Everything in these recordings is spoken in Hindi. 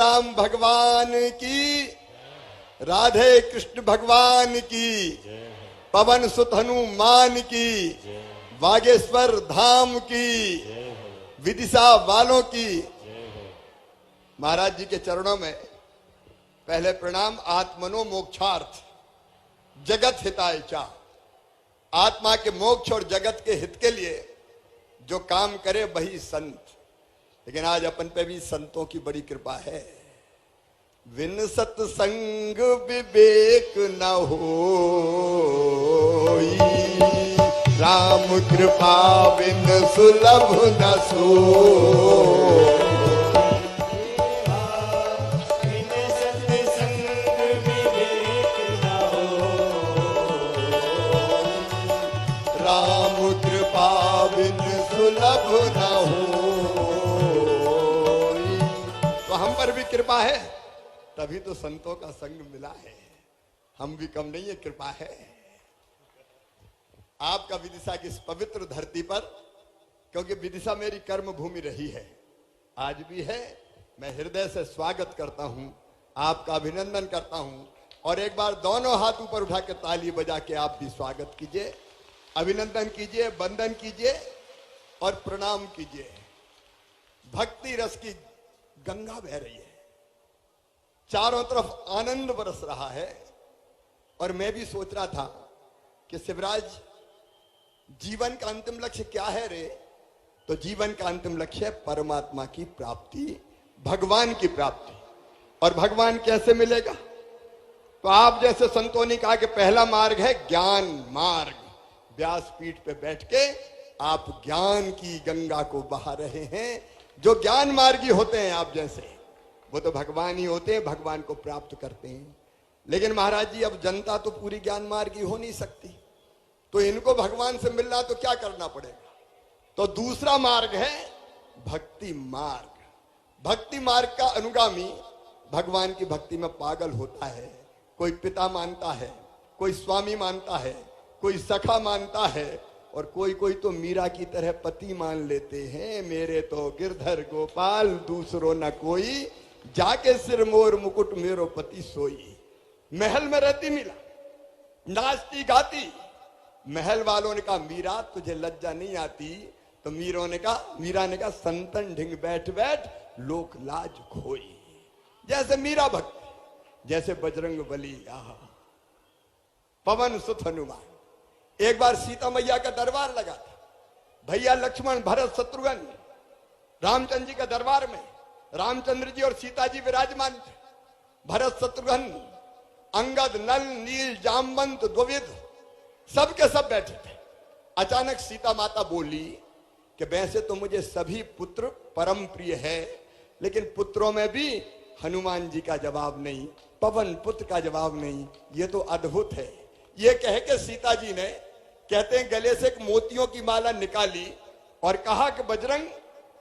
राम भगवान की, राधे कृष्ण भगवान की, पवन सुत हनुमान की, बागेश्वर धाम की, विदिशा वालों की। महाराज जी के चरणों में पहले प्रणाम। आत्मनो मोक्षार्थ जगत हिताय चा। आत्मा के मोक्ष और जगत के हित के लिए जो काम करे वही संत। लेकिन आज अपन पे भी संतों की बड़ी कृपा है। विन सत्संग विवेक न होई, राम कृपा बिन सुलभ न सोई। राम कृपा बिन सुलभ न होई। तो हम पर भी कृपा है, तभी तो संतों का संग मिला है। हम भी कम नहीं है, कृपा है आपका विदिशा की इस पवित्र धरती पर। क्योंकि विदिशा मेरी कर्म भूमि रही है, आज भी है। मैं हृदय से स्वागत करता हूं, आपका अभिनंदन करता हूं। और एक बार दोनों हाथ ऊपर उठा के ताली बजा के आप भी स्वागत कीजिए, अभिनंदन कीजिए, वंदन कीजिए और प्रणाम कीजिए। भक्ति रस की गंगा बह रही है, चारों तरफ आनंद बरस रहा है। और मैं भी सोच रहा था कि शिवराज, जीवन का अंतिम लक्ष्य क्या है रे? तो जीवन का अंतिम लक्ष्य है परमात्मा की प्राप्ति, भगवान की प्राप्ति। और भगवान कैसे मिलेगा? तो आप जैसे संतों ने कहा कि पहला मार्ग है ज्ञान मार्ग। व्यासपीठ पे बैठ के आप ज्ञान की गंगा को बहा रहे हैं। जो ज्ञान मार्गी होते हैं आप जैसे, वो तो भगवान ही होते हैं, भगवान को प्राप्त करते हैं। लेकिन महाराज जी, अब जनता तो पूरी ज्ञान मार्गी हो नहीं सकती, तो इनको भगवान से मिलना तो क्या करना पड़ेगा? तो दूसरा मार्ग है भक्ति मार्ग। भक्ति मार्ग का अनुगामी भगवान की भक्ति में पागल होता है। कोई पिता मानता है, कोई स्वामी मानता है, कोई सखा मानता है, और कोई कोई तो मीरा की तरह पति मान लेते हैं। मेरे तो गिरधर गोपाल दूसरो न कोई, जाके सिर मोर मुकुट मेरो पति सोई। महल में रहती मीरा, नाचती गाती। महल वालों ने कहा मीरा तुझे लज्जा नहीं आती? तो मीरा ने कहा संतन ढिंग बैठ बैठ लोक लाज खोई। जैसे मीरा भक्ति, जैसे बजरंग बली, पवन सुत हनुमान। एक बार सीता मैया का दरबार लगा था। भैया लक्ष्मण भरत शत्रुघ्न रामचंद्र जी का दरबार में रामचंद्र जी और सीता जी विराजमान थे। भरत शत्रुघ्न, अंगद, नल, नील, जामवंत, द्विविध सब के सब बैठे थे। अचानक सीता माता बोली कि वैसे तो मुझे सभी पुत्र परम प्रिय है, लेकिन पुत्रों में भी हनुमान जी का जवाब नहीं, पवन पुत्र का जवाब नहीं। ये तो अद्भुत है। ये कह के सीता जी ने, कहते हैं, गले से एक मोतियों की माला निकाली और कहा कि बजरंग,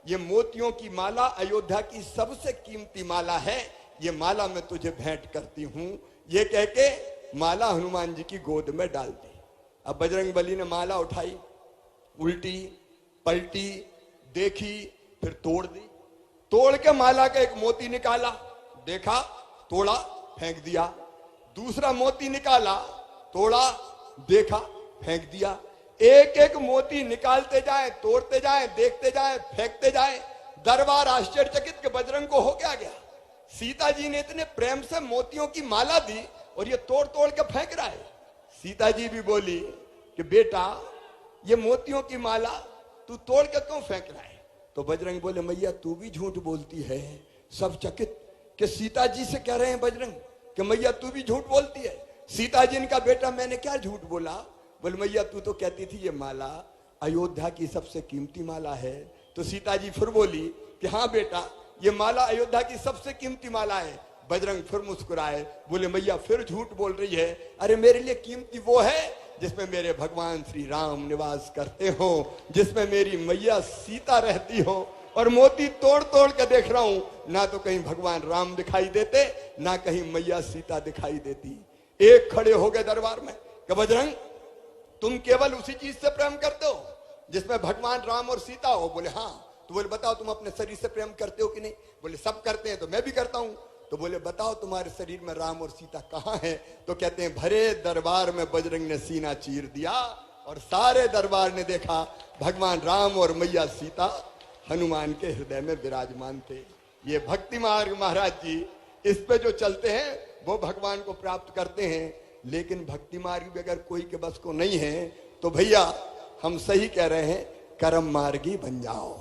ये मोतियों की माला अयोध्या की सबसे कीमती माला है, ये माला मैं तुझे भेंट करती हूं। ये कह के माला हनुमान जी की गोद में डाल दी। अब बजरंग बली ने माला उठाई, उल्टी पलटी, देखी, फिर तोड़ दी। तोड़ के माला का एक मोती निकाला, देखा, तोड़ा, फेंक दिया। दूसरा मोती निकाला, तोड़ा, देखा, फेंक दिया। एक एक मोती निकालते जाए, तोड़ते जाए, देखते जाए, फेंकते जाए। दरबार आश्चर्यचकित के बजरंग को हो क्या गया? सीता जी ने इतने प्रेम से मोतियों की माला दी और ये तोड़ तोड़ के फेंक रहा है। सीता जी भी बोली कि बेटा, ये मोतियों की माला तू तोड़ के क्यों फेंक रहा है? तो बजरंग बोले, मैया तू भी झूठ बोलती है। सब चकित कि सीता जी से कह रहे हैं बजरंग कि मैया तू भी झूठ बोलती है। सीता जी ने कहा, बेटा मैंने क्या झूठ बोला? बोले, मैया तू तो कहती थी ये माला अयोध्या की सबसे कीमती माला है। तो सीता जी फिर बोली कि हाँ बेटा, ये माला अयोध्या की सबसे कीमती माला है। बजरंग फिर मुस्कुराए, बोले, मैया फिर झूठ बोल रही है। अरे मेरे लिए कीमती वो है जिसमें मेरे भगवान श्री राम निवास करते हो, जिसमें मेरी मैया सीता रहती हो। और मोती तोड़ तोड़ के देख रहा हूं, ना तो कहीं भगवान राम दिखाई देते, ना कहीं मैया सीता दिखाई देती। एक खड़े हो गए दरबार में कि बजरंग, तुम केवल उसी चीज से प्रेम करते हो जिसमें भगवान राम और सीता हो? बोले हाँ। तो बोले बताओ तुम अपने शरीर से प्रेम करते हो कि नहीं? बोले सब करते हैं, तो मैं भी करता हूं। तो बोले बताओ तुम्हारे शरीर में राम और सीता कहां है? तो कहते हैं भरे दरबार में बजरंग ने सीना चीर दिया और सारे दरबार ने देखा भगवान राम और मैया सीता हनुमान के हृदय में विराजमान थे। ये भक्ति मार्ग महाराज जी, इस पे जो चलते हैं वो भगवान को प्राप्त करते हैं। लेकिन भक्ति मार्ग भी अगर कोई के बस को नहीं है तो भैया हम सही कह रहे हैं, कर्म मार्गी बन जाओ।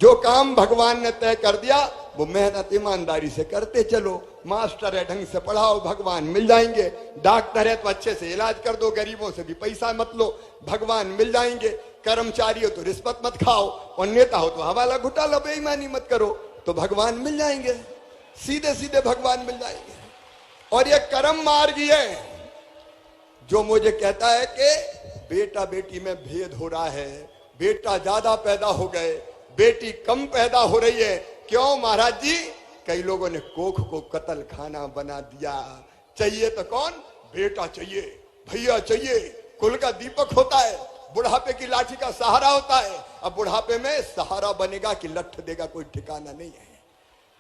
जो काम भगवान ने तय कर दिया वो मेहनत ईमानदारी से करते चलो। मास्टर है ढंग से पढ़ाओ, भगवान मिल जाएंगे। डॉक्टर है तो अच्छे से इलाज कर दो, गरीबों से भी पैसा मत लो, भगवान मिल जाएंगे। कर्मचारी हो तो रिश्वत मत खाओ, और नेता हो तो हवाला घुटाला बेईमानी मत करो, तो भगवान मिल जाएंगे। सीधे सीधे भगवान मिल जाएंगे। और ये कर्म मार्ग है जो मुझे कहता है कि बेटा बेटी में भेद हो रहा है, बेटा ज्यादा पैदा हो गए, बेटी कम पैदा हो रही है। क्यों महाराज जी? कई लोगों ने कोख को कत्ल खाना बना दिया। चाहिए तो कौन? बेटा चाहिए, भैया चाहिए, कुल का दीपक होता है, बुढ़ापे की लाठी का सहारा होता है। अब बुढ़ापे में सहारा बनेगा कि लठ देगा कोई ठिकाना नहीं है।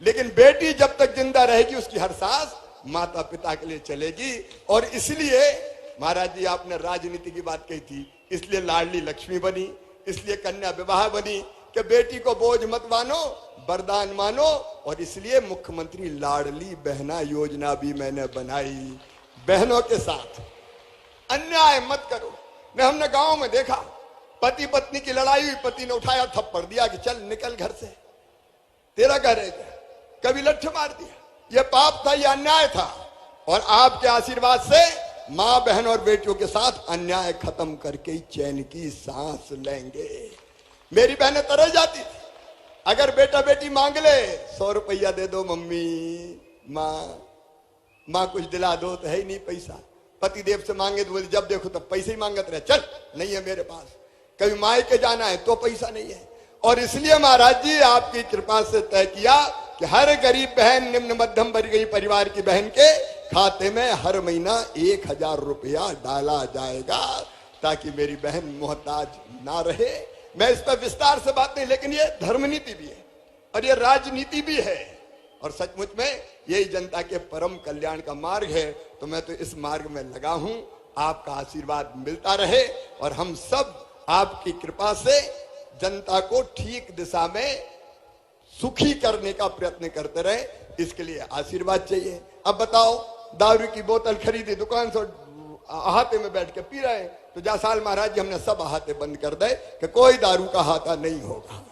लेकिन बेटी जब तक जिंदा रहेगी उसकी हर सांस माता पिता के लिए चलेगी। और इसलिए महाराज जी आपने राजनीति की बात कही थी, इसलिए लाडली लक्ष्मी बनी, इसलिए कन्या विवाह बनी कि बेटी को बोझ मत मानो, वरदान मानो। और इसलिए मुख्यमंत्री लाडली बहना योजना भी मैंने बनाई। बहनों के साथ अन्याय मत करो। ने हमने गांव में देखा, पति पत्नी की लड़ाई हुई, पति ने उठाया थप्पड़ दिया कि चल निकल घर से, तेरा घर है क्या? कभी लठ मार दिया। यह पाप था, यह अन्याय था। और आपके आशीर्वाद से मां बहन और बेटियों के साथ अन्याय खत्म करके ही चैन की सांस लेंगे। मेरी बहनें तरस जाती थी, अगर बेटा बेटी मांग ले 100 रुपया दे दो मम्मी, माँ कुछ दिला दो, तो है ही नहीं पैसा। पति देव से मांगे तो बोले जब देखो तब पैसे ही मांगत रहे, चल नहीं है मेरे पास। कभी मायके जाना है तो पैसा नहीं है। और इसलिए महाराज जी आपकी कृपा से तय किया कि हर गरीब बहन, निम्न मध्यम वर्गीय परिवार की बहन के खाते में हर महीना 1000 रुपया डाला जाएगा, ताकि मेरी बहन मोहताज ना रहे। मैं इस पर विस्तार से बात नहीं, लेकिन ये धर्म नीति भी है और ये राजनीति भी है, और सचमुच में यही जनता के परम कल्याण का मार्ग है। तो मैं तो इस मार्ग में लगा हूं। आपका आशीर्वाद मिलता रहे और हम सब आपकी कृपा से जनता को ठीक दिशा में सुखी करने का प्रयत्न करते रहे, इसके लिए आशीर्वाद चाहिए। अब बताओ, दारू की बोतल खरीदी दुकान से, अहाते में बैठ के पी रहे हैं, तो जा साल महाराज जी हमने सब अहाते बंद कर दे कि कोई दारू का हाथा नहीं होगा।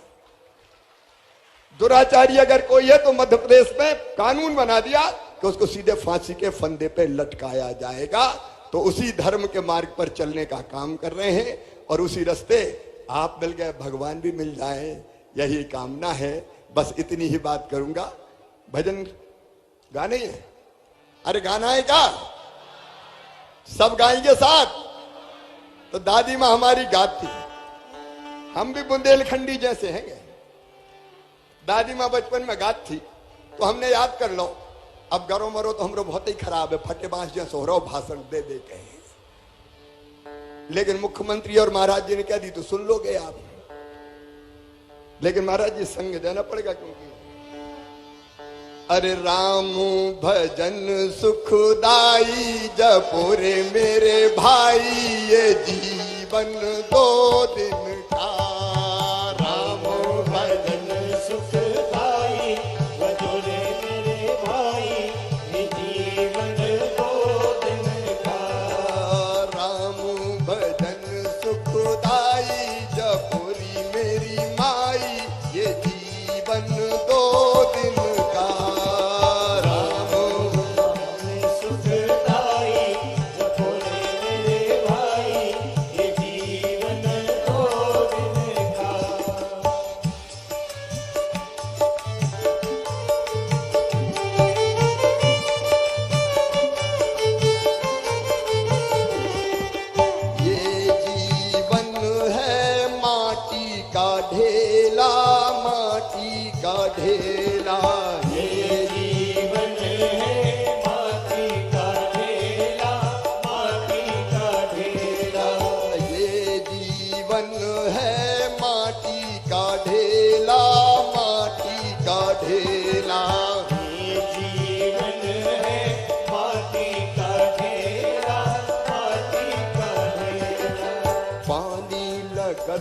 दुराचारी अगर कोई है तो मध्य प्रदेश में कानून बना दिया कि उसको सीधे फांसी के फंदे पे लटकाया जाएगा। तो उसी धर्म के मार्ग पर चलने का काम कर रहे हैं, और उसी रास्ते आप मिल गए, भगवान भी मिल जाए, यही कामना है। बस इतनी ही बात करूंगा। भजन गाने हैं? अरे गाना है क्या? सब गाएंगे साथ। तो दादी माँ हमारी गाती, हम भी बुंदेलखंडी जैसे हैं। दादी माँ बचपन में गात थी तो हमने याद कर लो। अब गरो मरो तो हमरो बहुत ही खराब है, फटे बांस जैसे हो रहा हो, भाषण दे दे के। लेकिन मुख्यमंत्री और महाराज जी ने कह दी तो सुन लोगे आप। लेकिन महाराज जी संग देना पड़ेगा, क्योंकि अरे राम भजन सुखदाई जपुरे मेरे भाई, ये जीवन 2 दिन का। राम भजन सुखदाई जपुरे मेरे भाई, ये जीवन 2 दिन का। राम भजन सुखदाई जपुरी मेरी माई, ये जीवन 2 दिन का।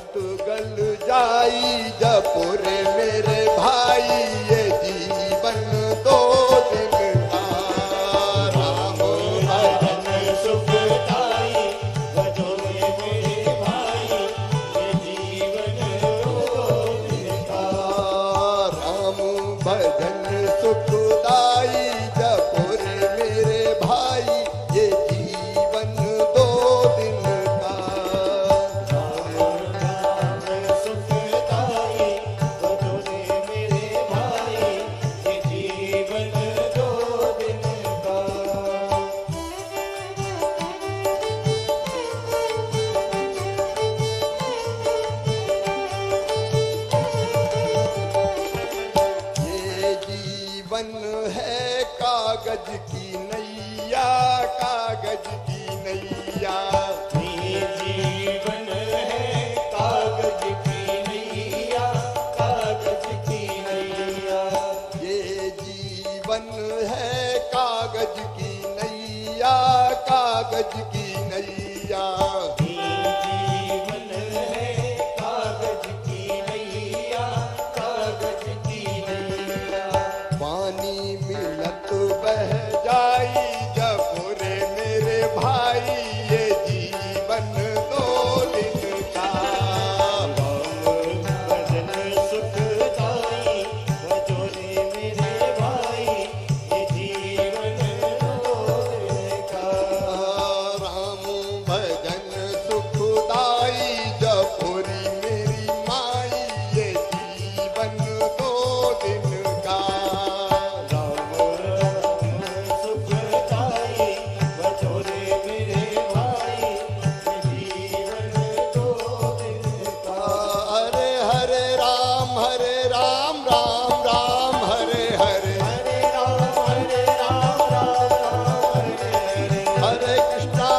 मस्त गल जाई जपुरे मेरे भाई ये जीवन दो दिन का राम भजन सुखदाई भजोरे मेरे भाई ये जीवन दो दिन का राम भजन सुखदाई जपुरे मेरे भाई ये जीवन दो दिन का सुखदाई भजोरे मेरे भाई ये जीवन दो दिन का ये जीवन है कागज की नैया कागज की नैया ये जीवन है कागज की नैया कागज की नैया ये जीवन है कागज की नैया कागज की नैया ये जीवन है कागज की नैया कागज की नैया पानी मिलत बह जाई जपुरे मेरे भाई ये जीवन दो दिन का भजन सुखदाई भजोरे मेरे भाई ये जीवन दो दिन का राम भजन सुखदाई जपुरी मेरी माई ये जीवन दो दिन का सुखदाई भजोरे मेरे भाई ये जीवन दो दिन का हरे हरे राम राम राम हरे हरे हरे राम राम राम हरे हरे हरे कृष्णा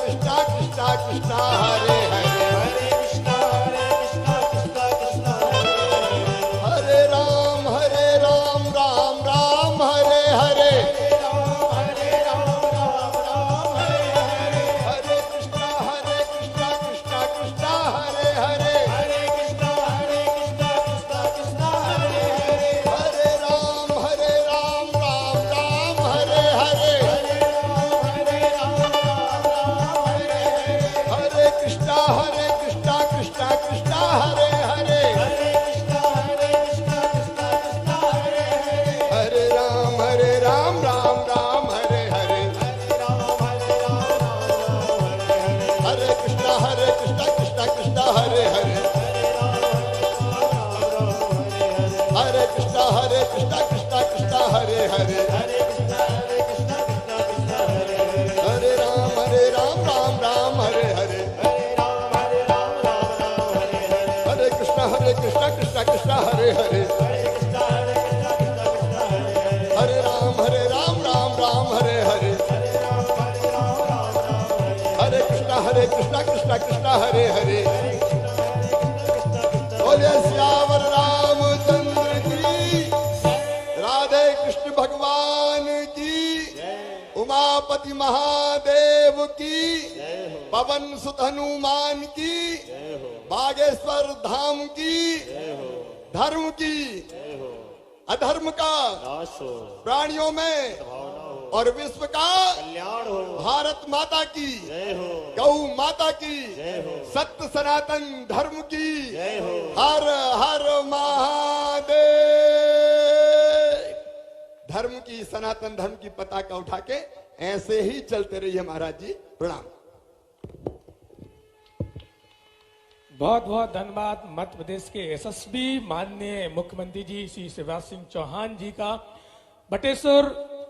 कृष्णा कृष्णा हरे हरे हरे कृष्णा कृष्णा कृष्णा हरे राम राम राम हरे हरे हरे राम राम हरे हरे हरे कृष्णा कृष्णा कृष्णा हरे हरे हरे कृष्णा कृष्णा कृष्णा हरे हरे हरे राम राम हरे हरे हरे राम राम हरे हरे हरे कृष्णा कृष्णा कृष्णा हरे हरे हरे कृष्णा कृष्णा कृष्णा हरे हरे हरे राम राम हरे हरे हरे राम हरे कृष्णा कृष्णा हरे हरे हरे कृष्णा कृष्णा हरे हरे हरे कृष्णा कृष्णा कृष्णा हरे हरे हरे राम राम हरे हरे हरे राम राम हरे हरे हरे कृष्णा कृष्णा हरे हरे हरे कृष्णा कृष्णा कृष्णा हरे हरे हरे राम हरे हरे हरे राम राम हरे हरे कृष्णा कृष्णा हरे हरे बोले सियावर रामचंद्र की राधे कृष्ण भगवान की उमापति महादेव की पवन सुत हनुमान की बागेश्वर धाम की धर्म की अधर्म का नाशो प्राणियों में भावना हो और विश्व का कल्याण हो भारत माता की जय हो गौ माता की जय हो सत्य सनातन धर्म की जय हो हर हर महादेव। धर्म की सनातन धर्म की पताका उठा के ऐसे ही चलते रहिए महाराज जी। प्रणाम। बहुत बहुत धन्यवाद मध्य प्रदेश के यशस्वी माननीय मुख्यमंत्री जी श्री शिवराज सिंह चौहान जी का। बटेश्वर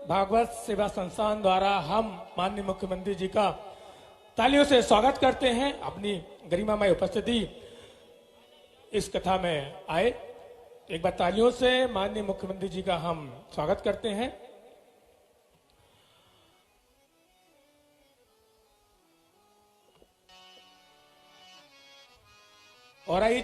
भागवत सेवा संस्थान द्वारा हम माननीय मुख्यमंत्री जी का तालियों से स्वागत करते हैं। अपनी गरिमामय उपस्थिति इस कथा में आए, एक बार तालियों से माननीय मुख्यमंत्री जी का हम स्वागत करते हैं। और आइए